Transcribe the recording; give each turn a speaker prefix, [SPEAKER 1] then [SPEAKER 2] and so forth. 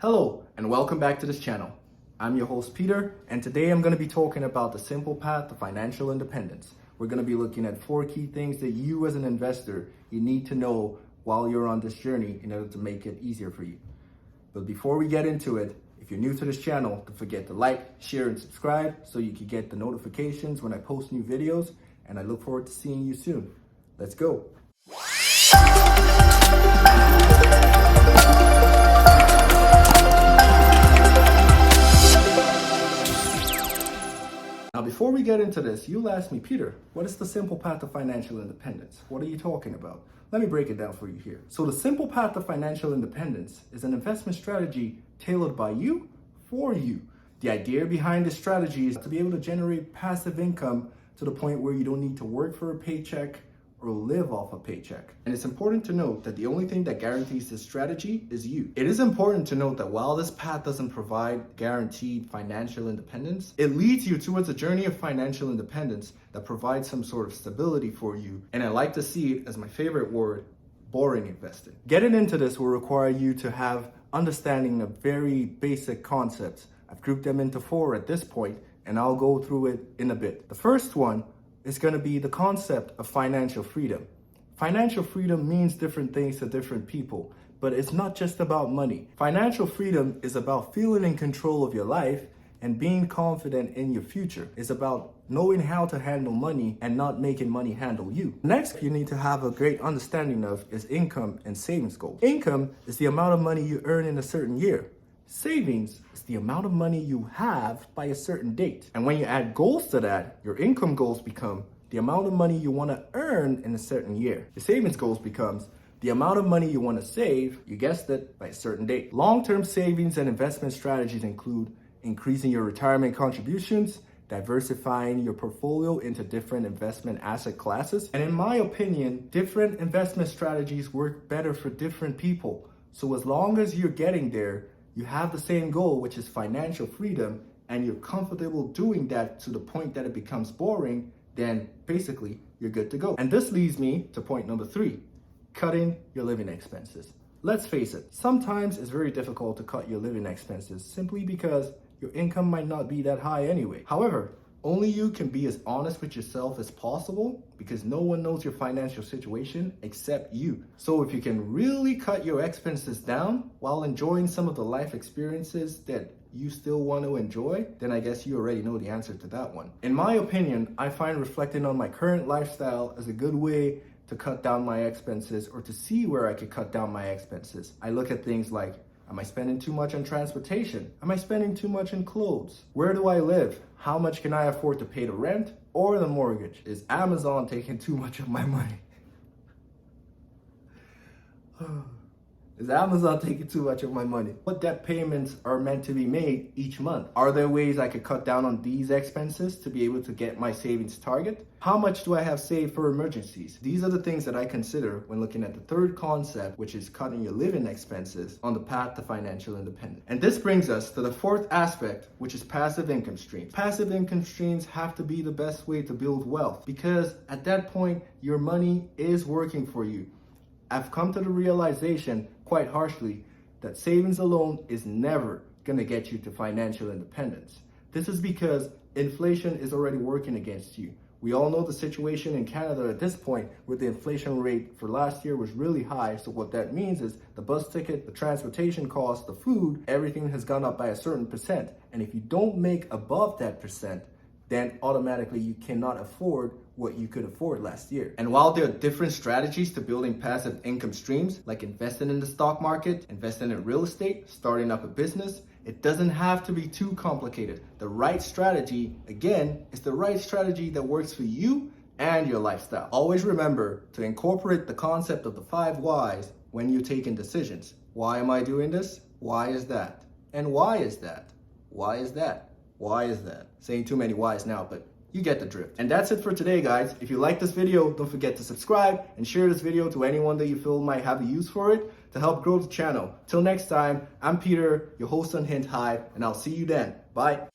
[SPEAKER 1] Hello and welcome back to this channel. I'm your host Peter, and today I'm going to be talking about the simple path to financial independence. We're going to be looking at 4 key things that you as an investor, you need to know while you're on this journey in order to make it easier for you. But before we get into it, if you're new to this channel, don't forget to like, share, and subscribe so you can get the notifications when I post new videos, and I look forward to seeing you soon. Let's go. Now, before we get into this, you'll ask me, Peter, what is the simple path to financial independence? What are you talking about? Let me break it down for you here. So the simple path to financial independence is an investment strategy tailored by you for you. The idea behind this strategy is to be able to generate passive income to the point where you don't need to work for a paycheck or live off a paycheck. And it's important to note that the only thing that guarantees this strategy is you. It is important to note that while this path doesn't provide guaranteed financial independence, it leads you towards a journey of financial independence that provides some sort of stability for you. And I like to see it as my favorite word, boring investing. Getting into this will require you to have understanding of very basic concepts. I've grouped them into 4 at this point, and I'll go through it in a bit. The first one is going to be the concept of financial freedom. Financial freedom means different things to different people, but it's not just about money. Financial freedom is about feeling in control of your life and being confident in your future. It's about knowing how to handle money and not making money handle you. Next, you need to have a great understanding of is income and savings goals. Income is the amount of money you earn in a certain year. Savings is the amount of money you have by a certain date. And when you add goals to that, your income goals become the amount of money you want to earn in a certain year. Your savings goals becomes the amount of money you want to save, you guessed it, by a certain date. Long-term savings and investment strategies include increasing your retirement contributions, diversifying your portfolio into different investment asset classes. And in my opinion, different investment strategies work better for different people. So as long as you're getting there, you have the same goal, which is financial freedom, and you're comfortable doing that to the point that it becomes boring, then basically you're good to go. And this leads me to point number 3, cutting your living expenses. Let's face it, sometimes it's very difficult to cut your living expenses simply because your income might not be that high anyway. However, only you can be as honest with yourself as possible because no one knows your financial situation except you. So if you can really cut your expenses down while enjoying some of the life experiences that you still want to enjoy, then I guess you already know the answer to that one. In my opinion, I find reflecting on my current lifestyle as a good way to cut down my expenses or to see where I could cut down my expenses. I look at things like, am I spending too much on transportation? Am I spending too much on clothes? Where do I live? How much can I afford to pay the rent or the mortgage? Is Amazon taking too much of my money? Is Amazon taking too much of my money? What debt payments are meant to be made each month? Are there ways I could cut down on these expenses to be able to get my savings target? How much do I have saved for emergencies? These are the things that I consider when looking at the 3rd concept, which is cutting your living expenses on the path to financial independence. And this brings us to the 4th aspect, which is passive income streams. Passive income streams have to be the best way to build wealth because at that point, your money is working for you. I've come to the realization, quite harshly, that savings alone is never going to get you to financial independence. This is because inflation is already working against you. We all know the situation in Canada at this point where the inflation rate for last year was really high. So what that means is the bus ticket, the transportation costs, the food, everything has gone up by a certain percent. And if you don't make above that percent, then automatically you cannot afford what you could afford last year. And while there are different strategies to building passive income streams, like investing in the stock market, investing in real estate, starting up a business, it doesn't have to be too complicated. The right strategy, again, is the right strategy that works for you and your lifestyle. Always remember to incorporate the concept of the 5 whys when you're taking decisions. Why am I doing this? Why is that? And why is that? Why is that? Why is that? Saying too many whys now, but you get the drift. And that's it for today, guys. If you like this video, don't forget to subscribe and share this video to anyone that you feel might have a use for it to help grow the channel. Till next time, I'm Peter, your host on Hint Hive, and I'll see you then. Bye.